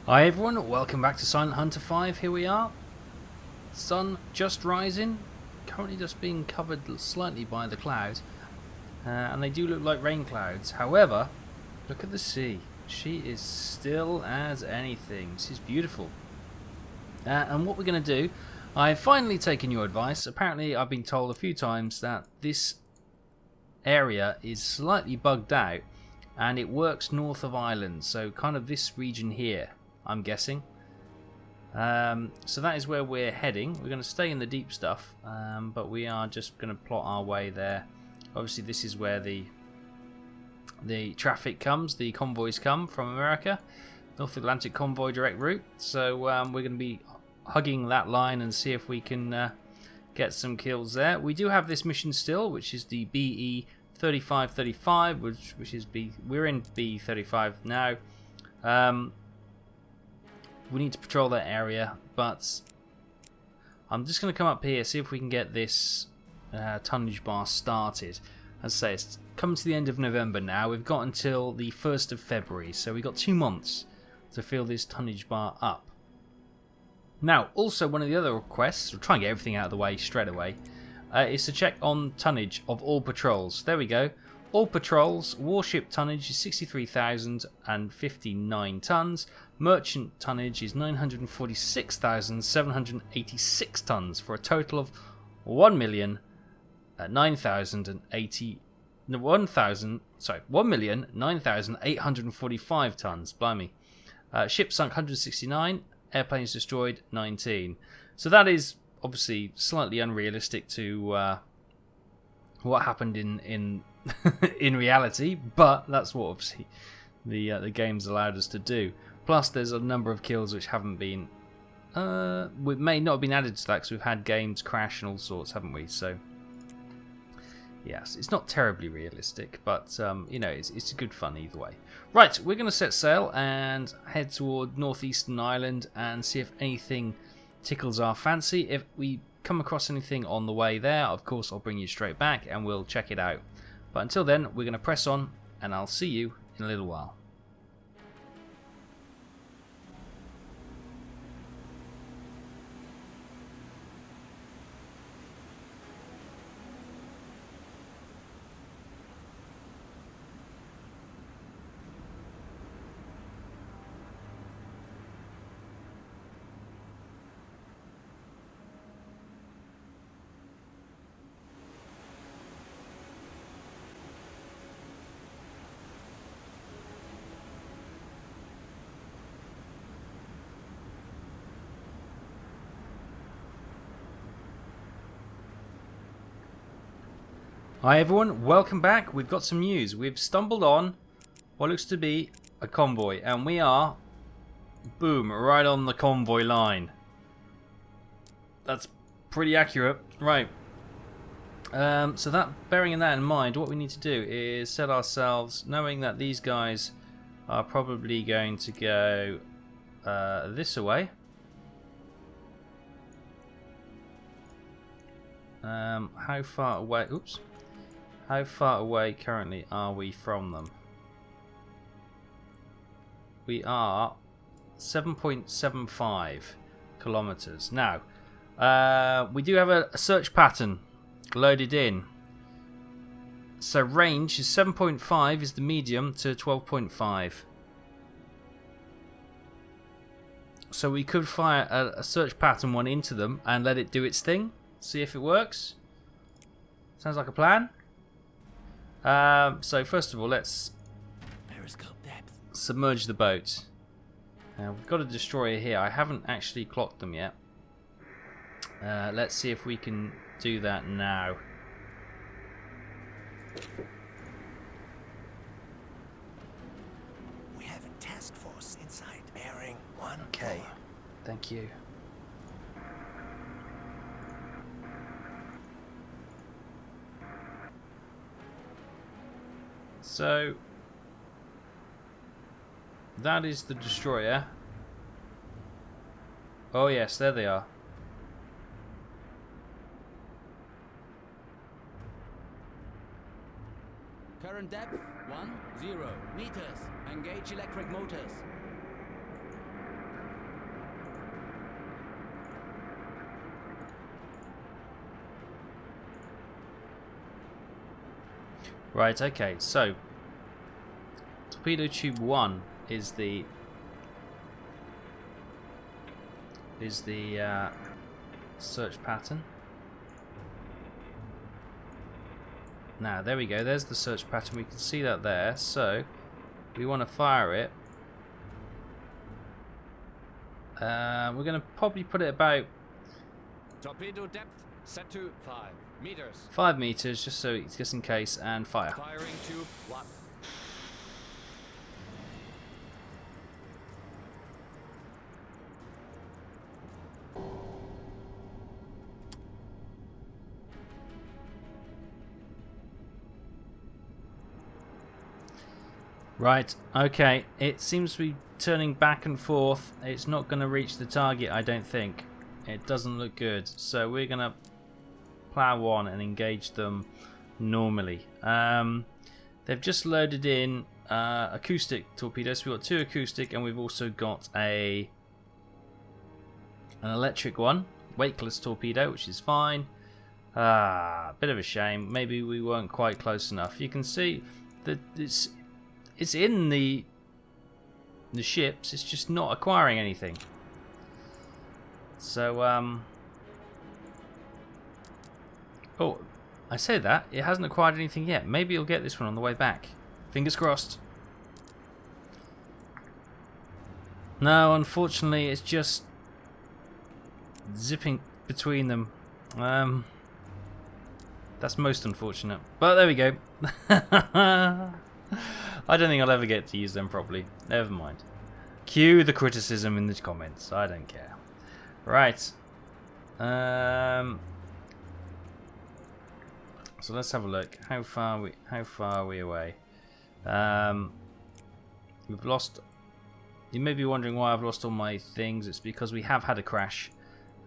Hi everyone, welcome back to Silent Hunter 5. Here we are. Sun just rising, currently just being covered slightly by the clouds, and they do look like rain clouds. However, look at the sea. She is still as anything. This is beautiful. And what we're going to do, I've finally taken your advice. Apparently I've been told a few times that this area is slightly bugged out and it works north of Ireland, so kind of this region here, I'm guessing. So that is where we're heading. We're going to stay in the deep stuff, but we are just going to plot our way there. Obviously this is where the traffic comes, the convoys come from America, North Atlantic convoy direct route. So we're going to be hugging that line and see if we can get some kills there. We do have this mission still, which is the BE 3535, which is we're in B35 now. We need to patrol that area, but I'm just going to come up here, see if we can get this tonnage bar started. As I say, it's come to the end of November now. We've got until the 1st of February, so we've got 2 months to fill this tonnage bar up. Now, also one of the other requests, we'll try and get everything out of the way straight away, is to check on tonnage of all patrols. There we go. All patrols, warship tonnage is 63,059 tons. Merchant tonnage is 946,786 tons for a total of 1,9,845 tons. Blimey. Ships sunk 169, airplanes destroyed 19. So that is obviously slightly unrealistic to what happened in in reality, but that's what obviously the game's allowed us to do. Plus, there's a number of kills which haven't been, we may not have been added to that because we've had games crash and all sorts, haven't we? So, yes, it's not terribly realistic, but you know, it's good fun either way. Right, we're going to set sail and head toward northeastern Ireland and see if anything tickles our fancy. If we come across anything on the way there, of course, I'll bring you straight back and we'll check it out. But until then, we're going to press on, and I'll see you in a little while. Hi everyone, welcome back. We've got some news. We've stumbled on what looks to be a convoy, and we are, boom, right on the convoy line. That's pretty accurate. Right. So that, bearing that in mind, what we need to do is set ourselves, knowing that these guys are probably going to go this away. How far away? Oops. How far away currently are we from them? We are 7.75 kilometers. Now, we do have a search pattern loaded in. So range is 7.5 is the medium to 12.5. So we could fire a search pattern one into them and let it do its thing. See if it works. Sounds like a plan. So first of all, let's Periscope depth. Submerge the boat. We've got a destroyer here. I haven't actually clocked them yet. Let's see if we can do that now. We have a task force inside. Bearing 1. Okay. Thank you. So that is the destroyer. Oh yes, there they are. Current depth 10 meters. Engage electric motors. Right, okay, so torpedo tube 1 is the search pattern. Now there we go, there's the search pattern, we can see that there, so we want to fire it. We're going to probably put it about Torpedo depth set to 5 meters. 5 meters, just in case, and fire. Firing tube 1. Right, okay, it seems to be turning back and forth. It's not going to reach the target, I don't think. It doesn't look good, so we're going to plow on and engage them normally. They've just loaded in acoustic torpedoes. We've got 2 acoustic, and we've also got an electric one, weightless torpedo, which is fine. Bit of a shame. Maybe we weren't quite close enough. You can see that it's in the ships. It's just not acquiring anything. So oh, I say that it hasn't acquired anything yet. Maybe you'll get this one on the way back. Fingers crossed. No, unfortunately, it's just zipping between them. That's most unfortunate. But there we go. I don't think I'll ever get to use them properly. Never mind. Cue the criticism in the comments. I don't care. Right. So let's have a look. How far are we away? We've lost. You may be wondering why I've lost all my things. It's because we have had a crash.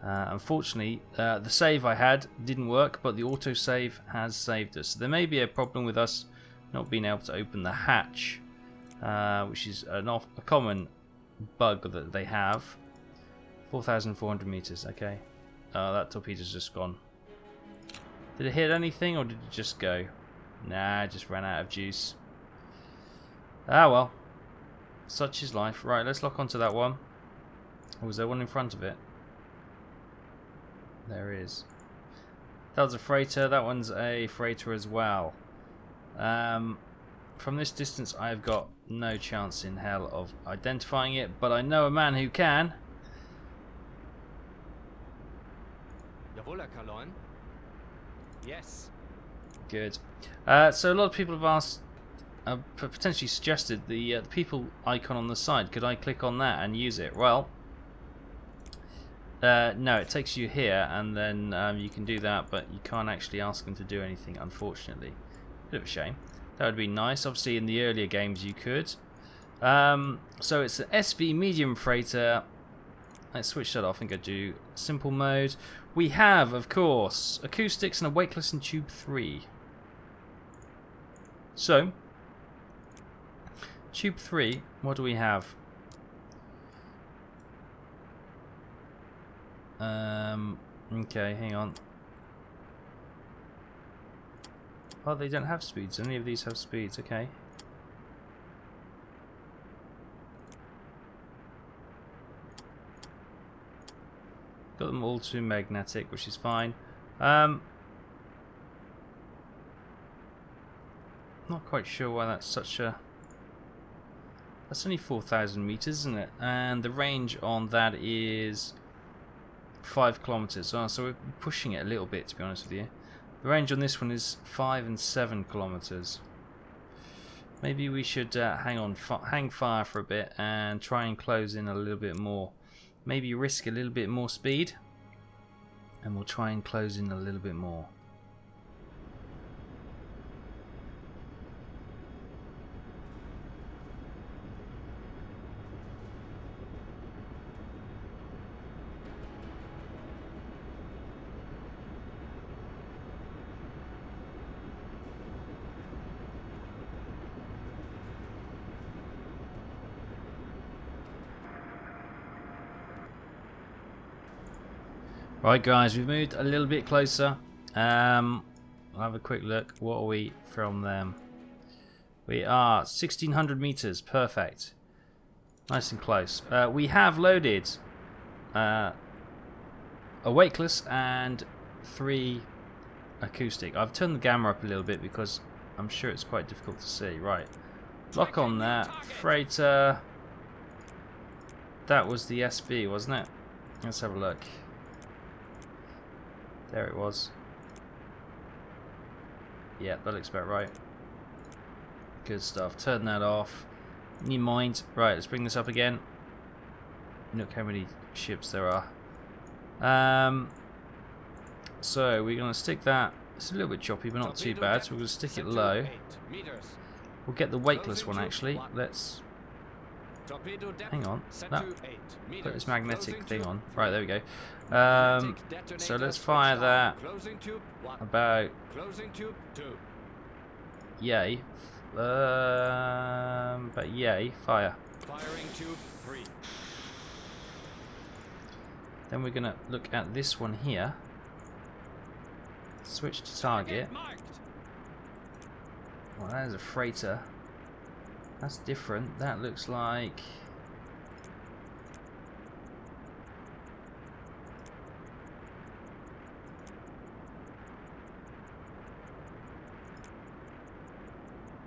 Unfortunately, the save I had didn't work, but the autosave has saved us. So there may be a problem with us not being able to open the hatch, which is a common bug that they have. 4,400 meters, okay. That torpedo's just gone. Did it hit anything, or did it just go? Nah, it just ran out of juice. Ah well, such is life. Right, let's lock onto that one. Or was there one in front of it? There is. That was a freighter, that one's a freighter as well. From this distance I've got no chance in hell of identifying it, but I know a man who can. Jawohl, Herr Kaloin. Yes. Good. So a lot of people have asked, potentially suggested the people icon on the side. Could I click on that and use it? Well, no, it takes you here, and then you can do that, but you can't actually ask them to do anything, unfortunately. Bit of a shame. That would be nice. Obviously, in the earlier games you could. So it's an SV medium freighter. Let's switch that off and go to simple mode. We have, of course, acoustics and a weightless in tube 3. So, tube 3, what do we have? Okay, hang on. Oh, they don't have speeds. Any of these have speeds, okay. Got them all to magnetic, which is fine. Not quite sure why that's such a... That's only 4,000 meters, isn't it? And the range on that is 5 kilometers. Oh, so we're pushing it a little bit, to be honest with you. The range on this one is 5 and 7 kilometers. Maybe we should hang fire for a bit and try and close in a little bit more. Maybe risk a little bit more speed, and we'll try and close in a little bit more. Right guys, we've moved a little bit closer. We're I'll have a quick look. What are we from them? We are 1600 meters. Perfect. Nice and close. We have loaded a weightless and 3 acoustic. I've turned the camera up a little bit because I'm sure it's quite difficult to see. Right. Lock on that. Freighter. That was the SV, wasn't it? Let's have a look. There it was. Yeah, that looks about right. Good stuff. Turn that off. New mind. Right, let's bring this up again. Look how many ships there are. So we're going to stick that. It's a little bit choppy, but not too bad. So we're going to stick it low. We'll get the weightless one actually. Let's. Hang on. No. Put this magnetic thing on. Right, there we go. So let's fire that. About. Yay. But yay. Fire. Firing tube 3. Then we're going to look at this one here. Switch to target. Well, that is a freighter. That's different. That looks like...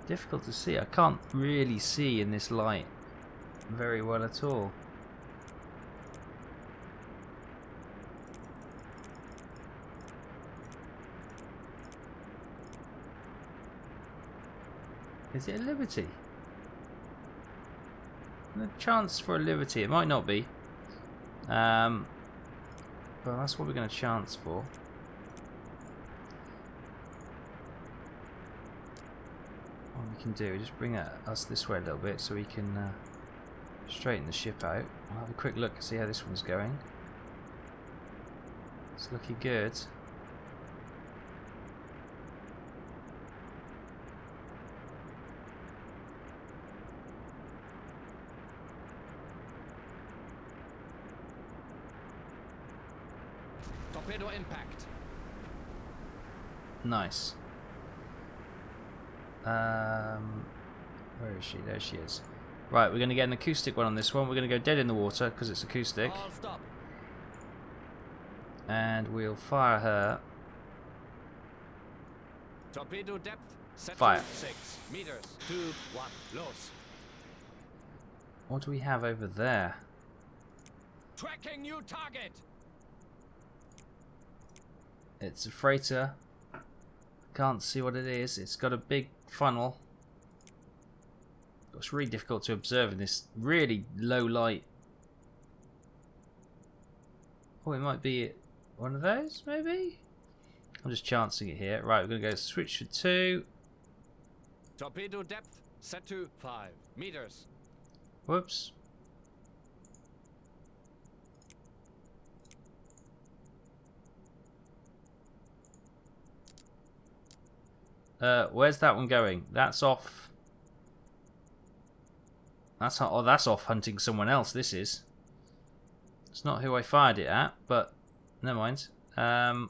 difficult to see. I can't really see in this light very well at all. Is it a Liberty? A chance for a Liberty. It might not be. Well, that's what we're going to chance for. What we can do, just bring us this way a little bit so we can straighten the ship out. I'll have a quick look and see how this one's going. It's looking good. Torpedo impact. Nice. Where is she? There she is. Right, we're going to get an acoustic one on this one. We're going to go dead in the water because it's acoustic. All stop. And we'll fire her. Torpedo depth set Fire. to 6 meters. Tube 1 loose. What do we have over there? Tracking new target. It's a freighter. Can't see what it is. It's got a big funnel. It's really difficult to observe in this really low light. Oh, it might be one of those, maybe? I'm just chancing it here. Right, we're going to go switch to 2. Torpedo depth set to 5 meters. Whoops. Where's that one going? That's off. That's not, oh, that's off hunting someone else. This is. It's not who I fired it at, but never mind. I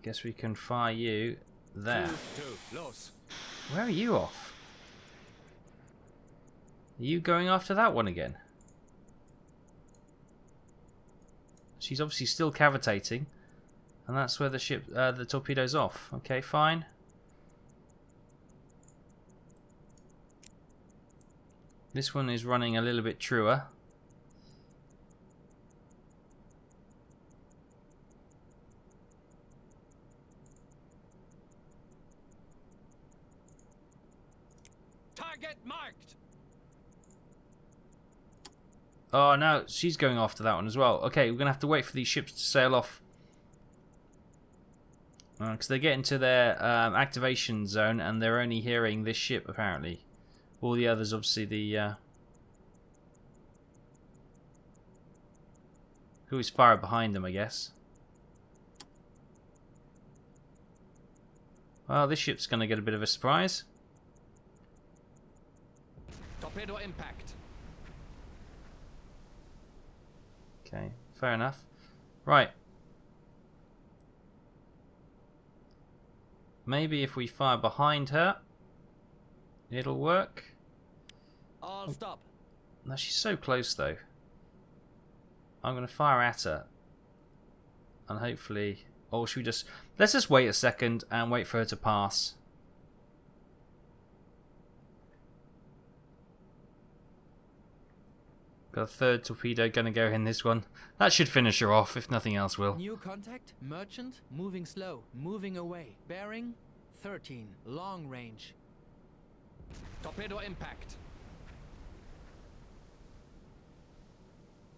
guess we can fire you there. Two loose. Where are you off? Are you going after that one again? She's obviously still cavitating, and that's where the ship, the torpedo's off. Okay, fine. This one is running a little bit truer. Target marked. Oh no, she's going after that one as well. Okay, we're going to have to wait for these ships to sail off. Because they get into their activation zone and they're only hearing this ship apparently. All the others, obviously, the... always fire behind them, I guess. Well, this ship's going to get a bit of a surprise. Torpedo impact. Okay, fair enough. Right. Maybe if we fire behind her, it'll work. All stop. No, she's so close though. I'm going to fire at her. And hopefully... Or should we just... Let's just wait a second and wait for her to pass. Got a third torpedo going to go in this one. That should finish her off, if nothing else will. New contact, merchant, moving slow, moving away. Bearing 13, long range. Torpedo impact.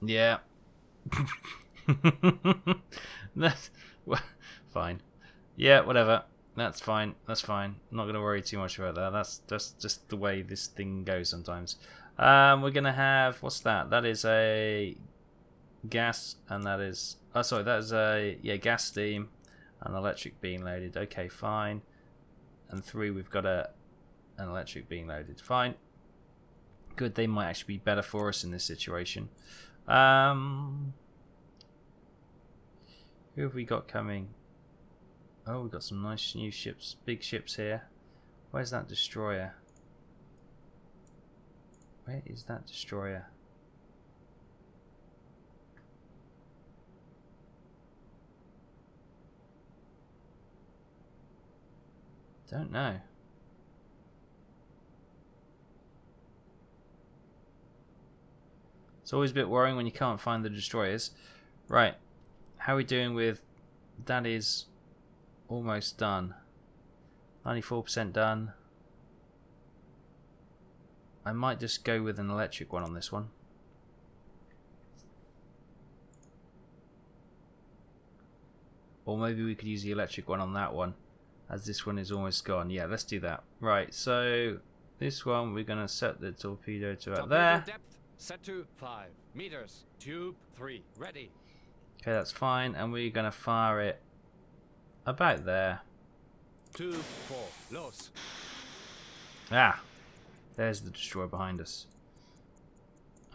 Yeah. That's fine. Yeah, whatever. That's fine. That's fine. I'm not going to worry too much about that. That's just the way this thing goes sometimes. We're going to have... What's that? That is a gas, and that is... Oh, sorry, that is a... Yeah, gas steam and electric being loaded. Okay, fine. And 3, we've got an electric being loaded. Fine. Good, they might actually be better for us in this situation. Who have we got coming? Oh, we've got some nice new ships, big ships here. Where's that destroyer? Where is that destroyer? Don't know. It's always a bit worrying when you can't find the destroyers. Right. How are we doing with... That is almost done. 94% done. I might just go with an electric one on this one. Or maybe we could use the electric one on that one, as this one is almost gone. Yeah, let's do that. Right, so this one we're going to set the torpedo to about there. Depth set to 5 meters. Tube 3 ready. Okay, that's fine, and we're going to fire it about there. Tube 4 los. Ah, there's the destroyer behind us.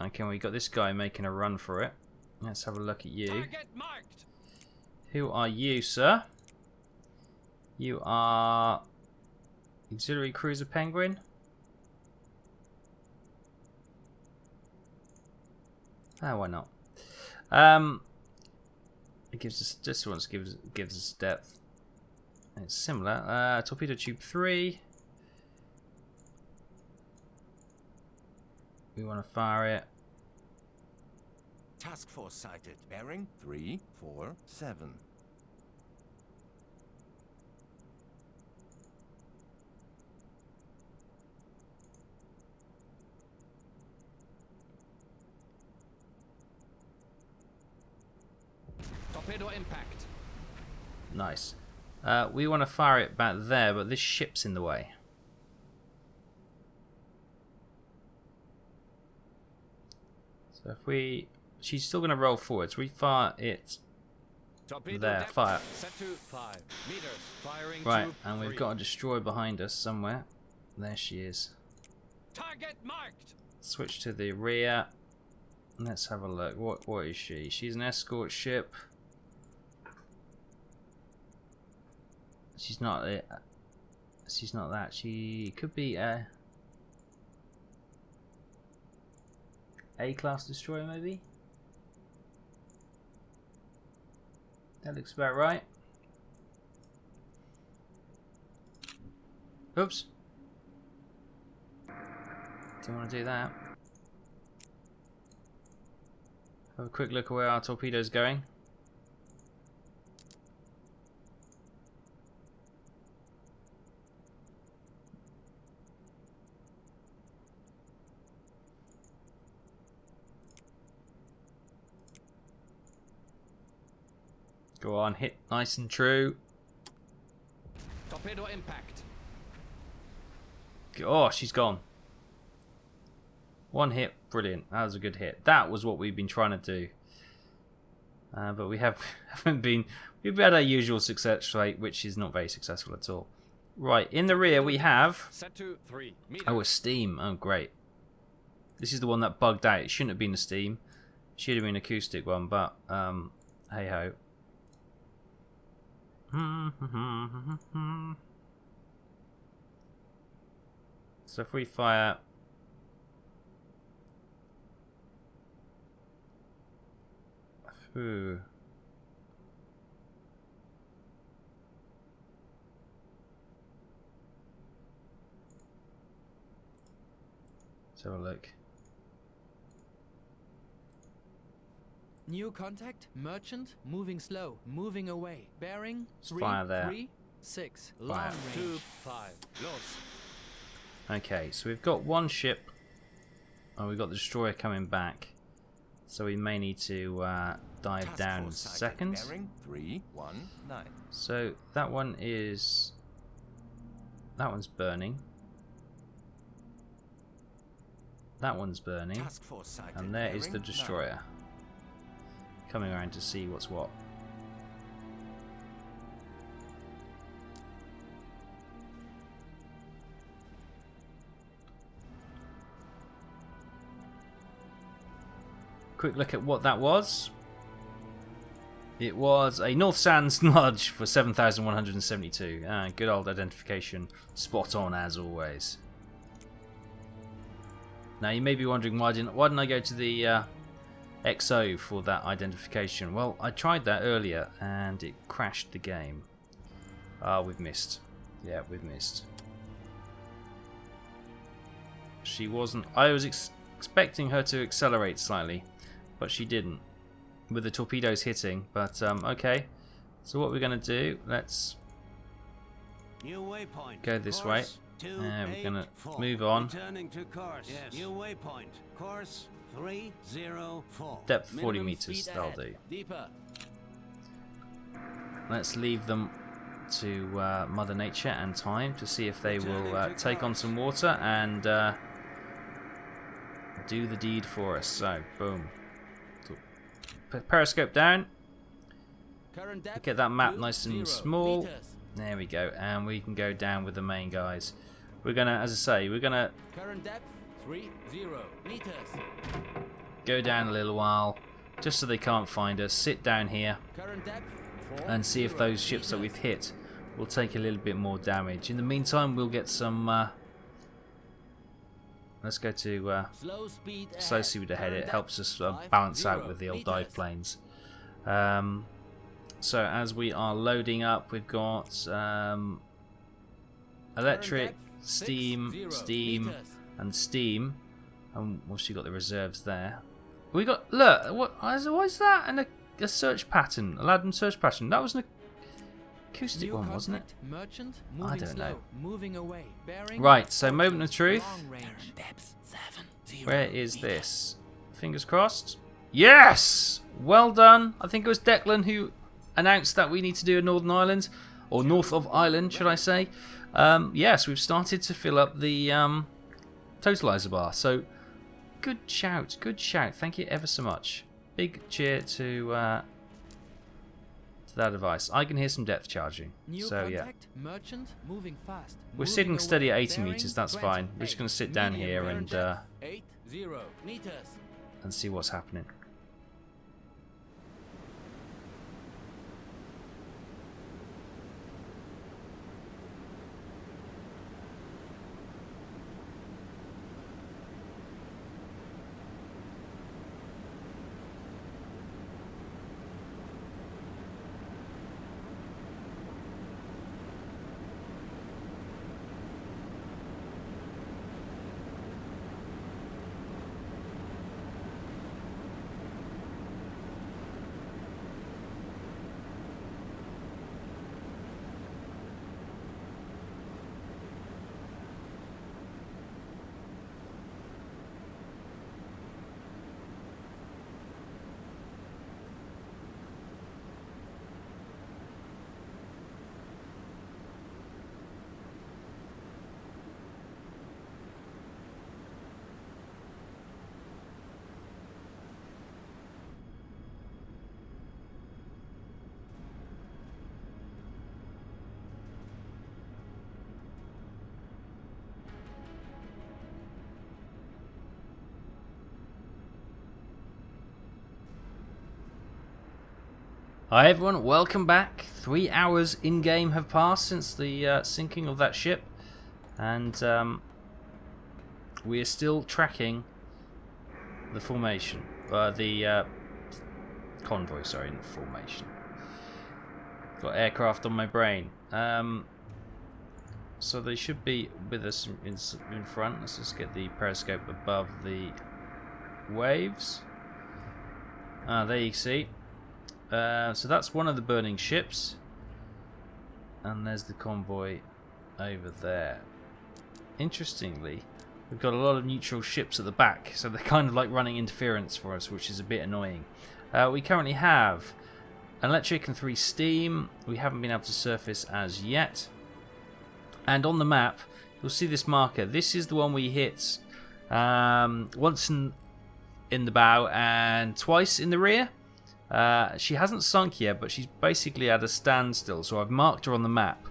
Okay, we got this guy making a run for it. Let's have a look at you. Target marked. Who are you, sir? You are auxiliary cruiser Penguin. Ah, why not? It gives us this one gives us depth. And it's similar. Torpedo tube 3. We want to fire it. Task force sighted. Bearing 347. Torpedo impact. Nice. We want to fire it back there, but this ship's in the way. So if we... She's still going to roll forward, so we fire it Torpedo there. depth Fire. set to 5 meters. Firing Right, tube and we've 3. got a destroyer behind us somewhere. There she is. Target marked. Switch to the rear. Let's have a look. What is she? She's an escort ship. She's not it. She's not that. She could be a A-class destroyer, maybe. That looks about right. Oops. Didn't want to do that. Have a quick look at where our torpedo's going. Go on, hit nice and true. Torpedo impact. Oh, she's gone. One hit, brilliant. That was a good hit. That was what we've been trying to do. But we haven't been... We've had our usual success rate, which is not very successful at all. Right, in the rear we have... Set to 3 meters. Oh, a steam. Oh, great. This is the one that bugged out. It shouldn't have been a steam. It Should have been an acoustic one, but hey ho. So if we fire. Ooh. Let's have a look. New contact, merchant, moving slow, moving away. Bearing, Fire there. 3, 6, Fire. long 2, range. 5. Los. Okay, so we've got one ship. Oh, we've got the destroyer coming back. So we may need to dive Task down in a force target second. Bearing 319. So that one is. That one's burning. That one's burning. Task force sighted. And there is the Bearing destroyer. Coming around to see what's what. Quick look at what that was. It was a North Sands Lodge for 7,172. Good old identification. Spot on as always. Now you may be wondering why didn't I go to the XO for that identification? Well, I tried that earlier and it crashed the game. We've missed. Yeah, we've missed. She wasn't. I was expecting her to accelerate slightly, but she didn't. With the torpedoes hitting, but okay. So what we're going to do? Let's New waypoint. go this way. And we're going to move on. Returning to course. Yes. New waypoint. Course 304. Depth 40 Minimum meters. speed That'll ahead. do. Deeper. Let's leave them to Mother Nature and time to see if they will take on some water and do the deed for us. So, boom. Periscope down. Current depth, Get that map 2, nice and 0 small. meters. There we go. And we can go down with the main guys. We're going to, as I say, we're going to Current depth, 30 meters. go down a little while just so they can't find us. Sit down here Current depth, 40 and see if those ships that we've hit will take a little bit more damage. In the meantime, we'll get some... let's go to slow speed ahead. slow speed ahead. Current It helps us depth, balance 50 out with the old dive meters. planes. So as we are loading up, we've got electric, Current depth, steam, 60 steam, meters. and steam. And we've also got the reserves there. We got, look, what's that? And a search pattern, Aladdin search pattern. That was an acoustic New one, wasn't it? contact, merchant, I moving don't slow, know. moving away. Bearing, Right, so 40, moment of truth. long range. Depth, 70 Where is meters. this? Fingers crossed. Yes! Well done. I think it was Declan who announced that we need to do a Northern Ireland, or north of Ireland, should I say. Yes, we've started to fill up the totalizer bar. So, good shout, good shout. Thank you ever so much. Big cheer to that advice. I can hear some depth charging. New So, yeah. contact, merchant, moving fast. We're moving sitting steady at away. 80 Bearing, meters, that's 20, fine. We're just going to sit down medium here current and depth, 80 meters. see what's happening. Hi everyone, welcome back. 3 hours in-game have passed since the sinking of that ship, and we are still tracking the formation, the convoy, sorry, not formation. Got aircraft on my brain. So they should be with us in front. Let's just get the periscope above the waves. There you see. So that's one of the burning ships, and there's the convoy over there. Interestingly, we've got a lot of neutral ships at the back, so they're kind of like running interference for us, which is a bit annoying. We currently have an electric and 3 steam. We haven't been able to surface as yet. And on the map, you'll see this marker. This is the one we hit once in the bow and twice in the rear. She hasn't sunk yet, but she's basically at a standstill, so I've marked her on the map.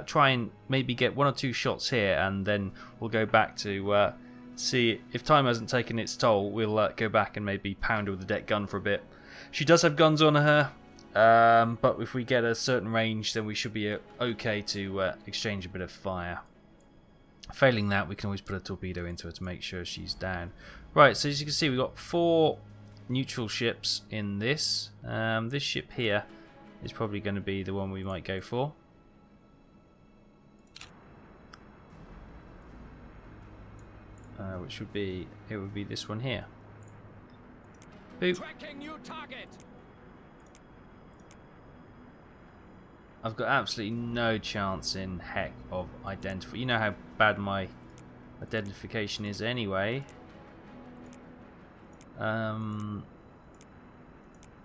Try and maybe get 1 or 2 shots here, and then we'll go back to see if time hasn't taken its toll. We'll go back and maybe pound her with the deck gun for a bit. She does have guns on her, but if we get a certain range, then we should be okay to exchange a bit of fire. Failing that, we can always put a torpedo into her to make sure she's down. Right, so as you can see, we've got 4 neutral ships in this. This ship here is probably going to be the one we might go for. Which would be, it would be this one here. Boop. Tracking new target. I've got absolutely no chance in heck of identifying. You know how bad my identification is anyway.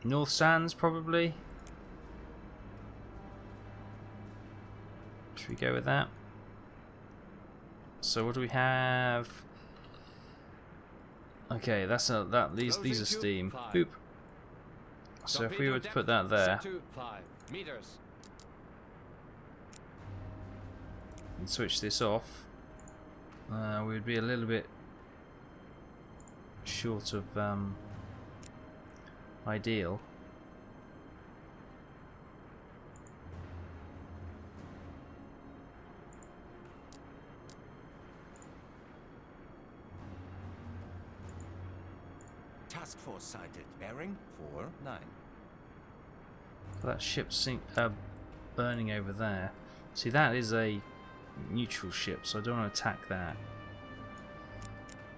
North Sands probably. Should we go with that? So what do we have? Okay, that's these are steam. Boop. So if we were to put that there and switch this off, we'd be a little bit short of ideal. Task force sighted. Bearing 49. So that ship's burning over there. See, that is a neutral ship, so I don't want to attack that.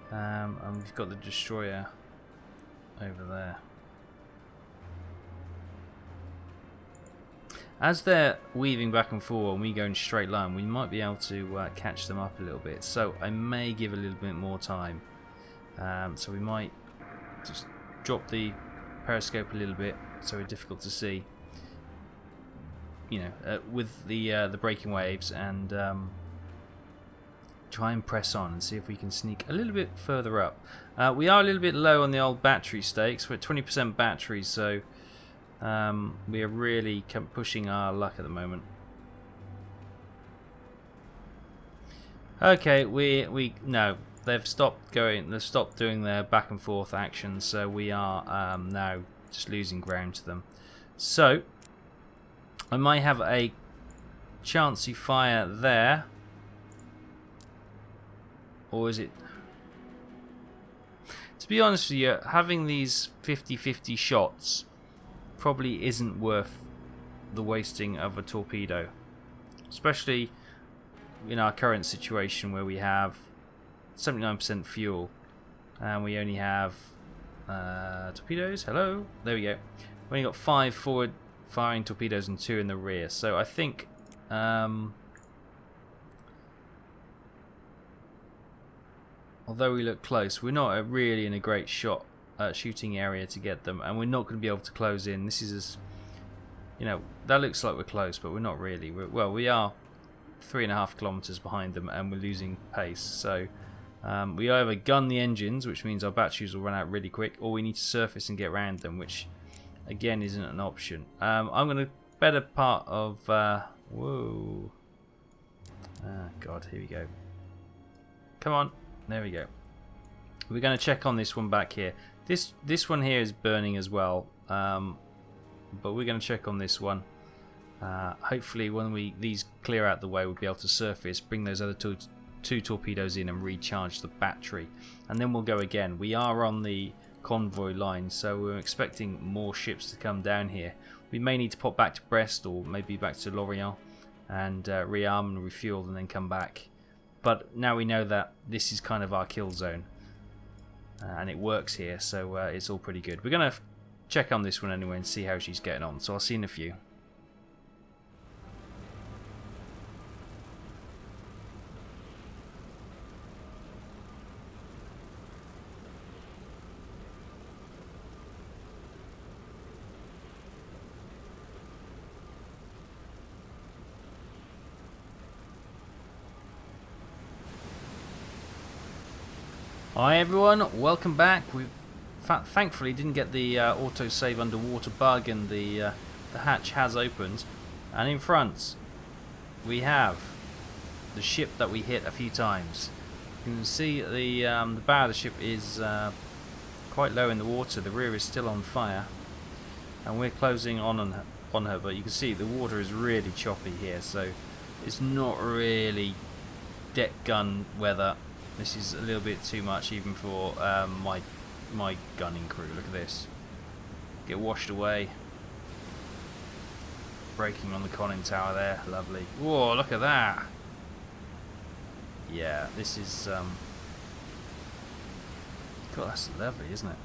And we've got the destroyer over there. As they're weaving back and forth and we go in straight line, we might be able to catch them up a little bit. So I may give a little bit more time. So we might just drop the periscope a little bit so it's difficult to see. You know, with the breaking waves, and try and press on and see if we can sneak a little bit further up. We are a little bit low on the old battery stakes. We're at 20% battery, so we are really pushing our luck at the moment. Okay, no, they've stopped going. They've stopped doing their back and forth action, so we are now just losing ground to them. So I might have a chancy fire there. Or is it... To be honest with you, having these 50-50 shots probably isn't worth the wasting of a torpedo. Especially in our current situation where we have 79% fuel and we only have torpedoes. Hello? There we go. We only got 5 forward firing torpedoes and 2 in the rear. So I think... although we look close, we're not really in a great shooting area to get them, and we're not going to be able to close in. This is as, you know, that looks like we're close, but we're not really. Well, we are 3.5 kilometers behind them, and we're losing pace. So we either gun the engines, which means our batteries will run out really quick, or we need to surface and get around them, which again isn't an option. I'm going to bet a part of. Whoa! Ah, God, here we go. Come on. There we go. We're going to check on this one back here. This one here is burning as well. but we're going to check on this one. Hopefully when these clear out the way, we'll be able to surface, bring those other two torpedoes in and recharge the battery, and then we'll go again. We are on the convoy line, so we're expecting more ships to come down here. We may need to pop back to Brest or maybe back to Lorient and rearm and refuel and then come back. But now we know that this is kind of our kill zone, and it works here, so it's all pretty good. We're going to check on this one anyway and see how she's getting on, so I'll see you in a few. Hi everyone, welcome back. We thankfully didn't get the autosave underwater bug, and the hatch has opened, and in front we have the ship that we hit a few times. You can see the bow of the ship is quite low in the water. The rear is still on fire, and we're closing on her, but you can see the water is really choppy here, so it's not really deck gun weather. This is a little bit too much even for my gunning crew. Look at this. Get washed away. Braking on the conning tower there. Lovely. Whoa, look at that. Yeah, this is... God, that's lovely, isn't it?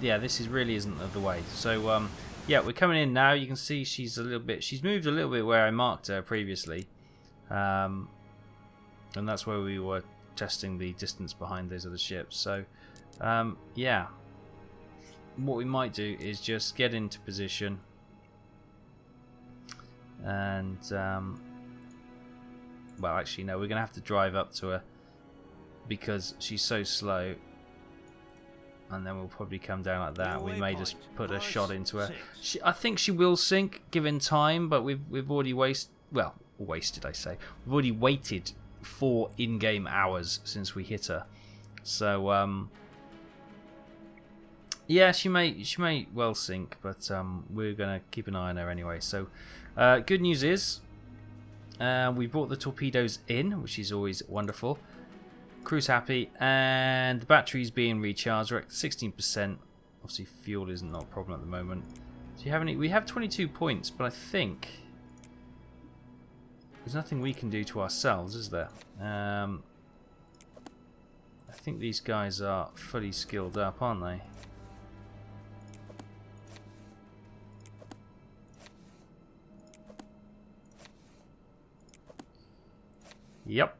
Yeah, this really isn't the way. So, yeah, we're coming in now. You can see she's moved a little bit where I marked her previously. And that's where we were testing the distance behind those other ships. So yeah, what we might do is just get into position and well, actually no, we're gonna have to drive up to her because she's so slow, and then we'll probably come down like that. We may just put a shot into her. I think she will sink given time, but we've already wasted I say, we've already waited 4 in-game hours since we hit her, so yeah, she may well sink, but we're gonna keep an eye on her anyway. So good news is we brought the torpedoes in, which is always wonderful. Crew's happy, and the battery's being recharged. We're at 16%. Obviously fuel isn't not a problem at the moment. Do you have any? We have 22 points, but I think there's nothing we can do to ourselves, is there? I think these guys are fully skilled up, aren't they? Yep.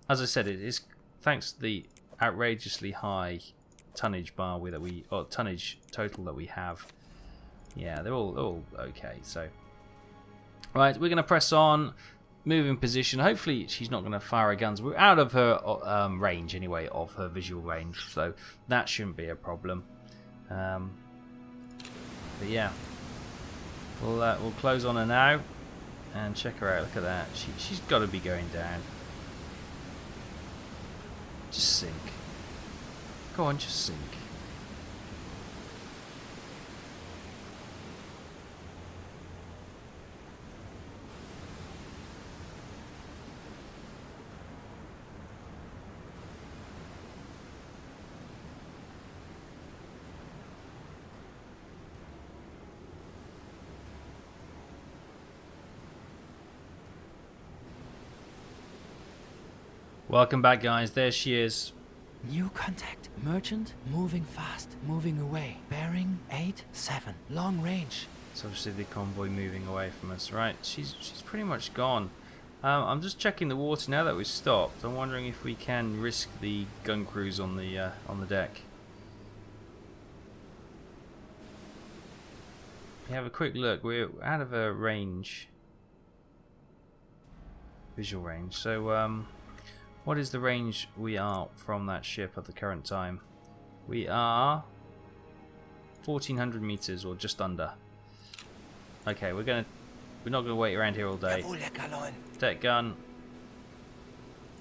As I said, it is thanks to the outrageously high tonnage tonnage total that we have. Yeah, they're all okay. So, right, we're going to press on. Move in position. Hopefully she's not going to fire her guns. We're out of her range anyway, of her visual range, so that shouldn't be a problem. But yeah, we'll close on her now and check her out. Look at that. She's got to be going down. Just sink. Go on, just sink. Welcome back, guys. There she is. New contact. Merchant moving fast, moving away. Bearing 87. Long range. It's obviously the convoy moving away from us. Right, she's pretty much gone. I'm just checking the water now that we've stopped. I'm wondering if we can risk the gun crews on the deck. We have a quick look. We're out of a range, visual range. So what is the range we are from that ship at the current time? We are 1,400 meters, or just under. Okay, we're not gonna wait around here all day. Deck gun.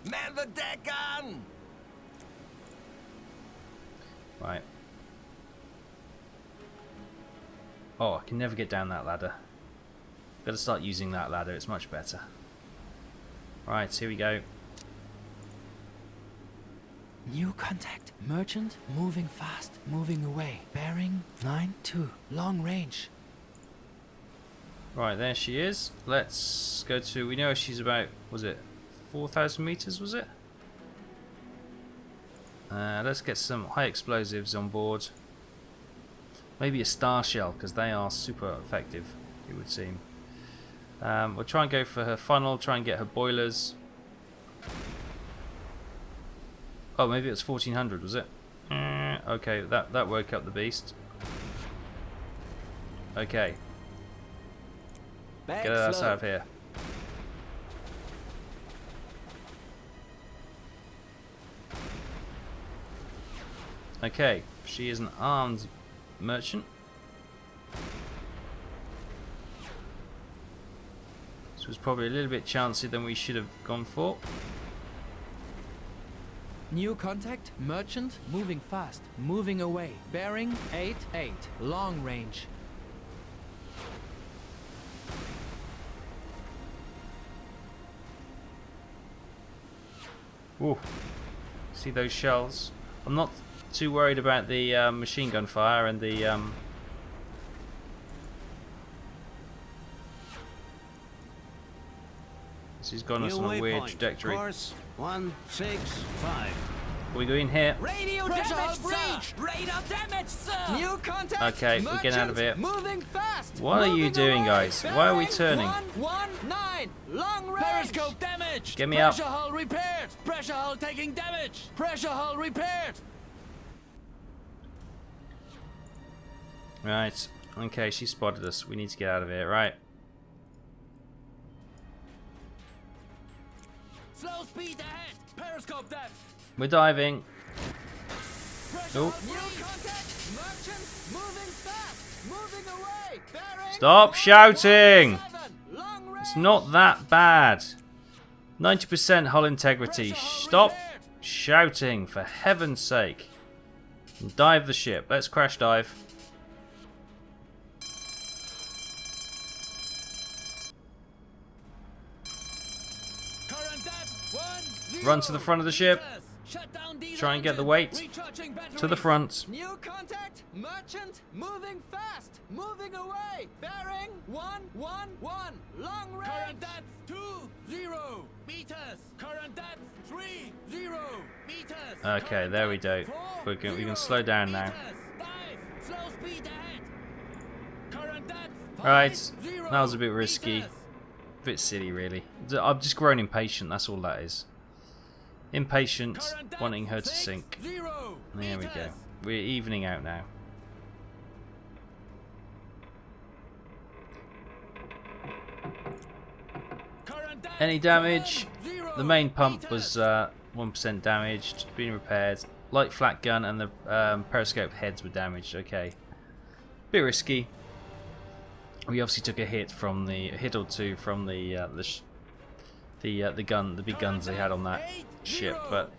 Man the deck gun! Right. Oh, I can never get down that ladder. Gotta start using that ladder, it's much better. Right, here we go. New contact. Merchant, moving fast, moving away. Bearing 9-2. Long range. Right, there she is. Let's go to... We know she's about... Was it 4,000 meters, was it? Let's get some high explosives on board. Maybe a star shell, because they are super effective, it would seem. We'll try and go for her funnel, try and get her boilers. Oh, maybe it was 1400, was it? Okay, that woke up the beast. Okay. Get us out of here. Okay, she is an armed merchant. This was probably a little bit chancy than we should have gone for. New contact. Merchant, moving fast, moving away. Bearing 8-8. Long range. Ooh. See those shells? I'm not too worried about the machine gun fire and the She's gone us on a weird trajectory. Course 165. We go in here. Radio damage, sir! Radar damage, sir! New contact. Okay, we're getting out of here. Moving fast. What are you doing, guys? Why are we turning? 119. Long range. Periscope damage. Get me up. Pressure hull repaired. Pressure hull taking damage. Pressure hull repaired. Right. Okay, she spotted us. We need to get out of here. Right. Slow speed ahead. Periscope depth. We're diving. Oh. New contact. Merchant moving fast. Moving away. Bearing. Stop shouting! 17. Long range. It's not that bad. 90% hull integrity. Stop shouting, for heaven's sake. And dive the ship. Let's crash dive. Current depth 10. Run to the front of the ship. Shut down diesel Try and get the engine. weight Recharging batteries. to the front. New contact. Merchant moving fast. Moving away. Bearing 111. Long range. Current depth 20 meters. Current depth 30 meters. Okay, there we go. We can slow down now. Dive. Slow speed ahead. Current depth Alright, 50 that was a bit risky. meters. A bit silly, really. I've just grown impatient, that's all that is. Impatient, Current depth wanting her to 60 sink. There we go. meters. We're evening out now. Current depth Any damage? 10 The main pump meters. was 1% damaged, being repaired. Light flat gun and the periscope heads were damaged. Okay, bit risky. We obviously took a hit or two from the big guns they had on that ship, but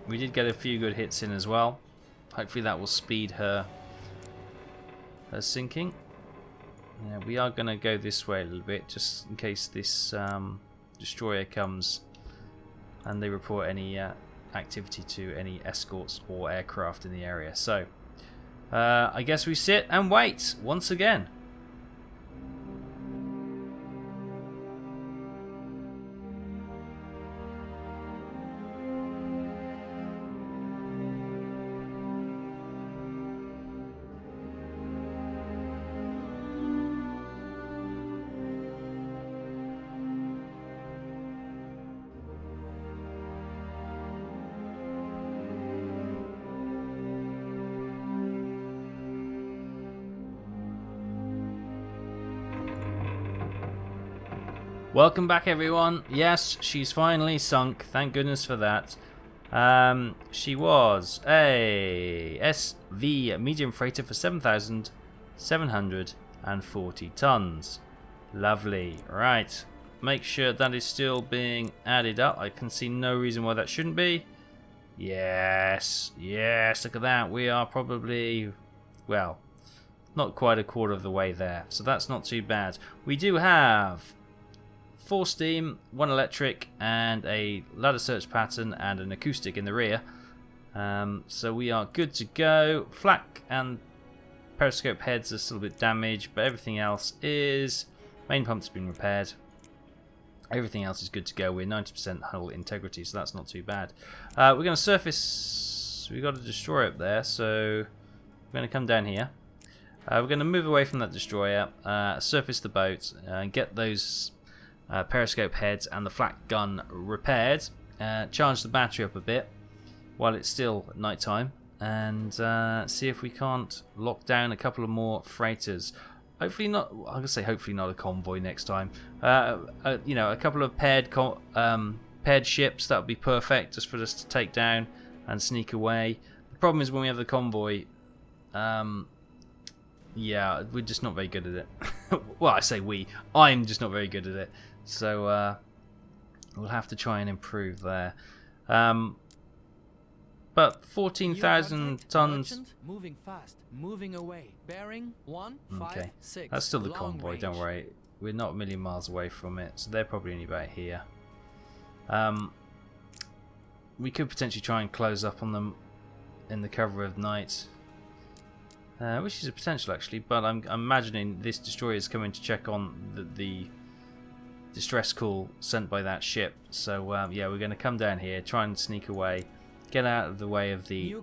we did get a few good hits in as well. Hopefully that will speed her sinking. Yeah, we are going to go this way a little bit, just in case this destroyer comes and they report any activity to any escorts or aircraft in the area. So, I guess we sit and wait once again. Welcome back, everyone. Yes, she's finally sunk. Thank goodness for that. She was a SV medium freighter for 7,740 tons. Lovely. Right. Make sure that is still being added up. I can see no reason why that shouldn't be. Yes. Yes, look at that. We are probably, well, not quite a quarter of the way there, so that's not too bad. We do have 4 steam, 1 electric, and a ladder search pattern and an acoustic in the rear. So we are good to go. Flak and periscope heads are still a bit damaged, but everything else is... Main pump's been repaired. Everything else is good to go. We're 90% hull integrity, so that's not too bad. We're going to surface... We've got a destroyer up there, so we're going to come down here. We're going to move away from that destroyer, surface the boat, and get those periscope heads and the flak gun repaired. Charge the battery up a bit while it's still night time, and see if we can't lock down a couple of more freighters. Hopefully not. I'm gonna say hopefully not a convoy next time. You know, a couple of paired ships, that would be perfect, just for us to take down and sneak away. The problem is when we have the convoy. Yeah, we're just not very good at it. Well, I say we. I'm just not very good at it. So we'll have to try and improve there. But 14,000 tons. Merchant, moving fast, moving away. Bearing 156. Okay, that's still the long convoy. range. Don't worry, we're not a million miles away from it, so they're probably only about here. We could potentially try and close up on them in the cover of night. Which is a potential actually, but I'm imagining this destroyer is coming to check on the distress call sent by that ship. So yeah, we're going to come down here, try and sneak away, get out of the way of the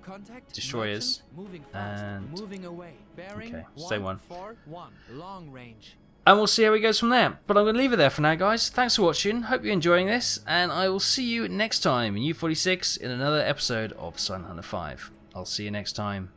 destroyers, moving fast, and moving away. Bearing okay, stay 141, long range. And we'll see how it goes from there. But I'm going to leave it there for now, guys. Thanks for watching. Hope you're enjoying this, and I will see you next time in U46 in another episode of Silent Hunter 5. I'll see you next time.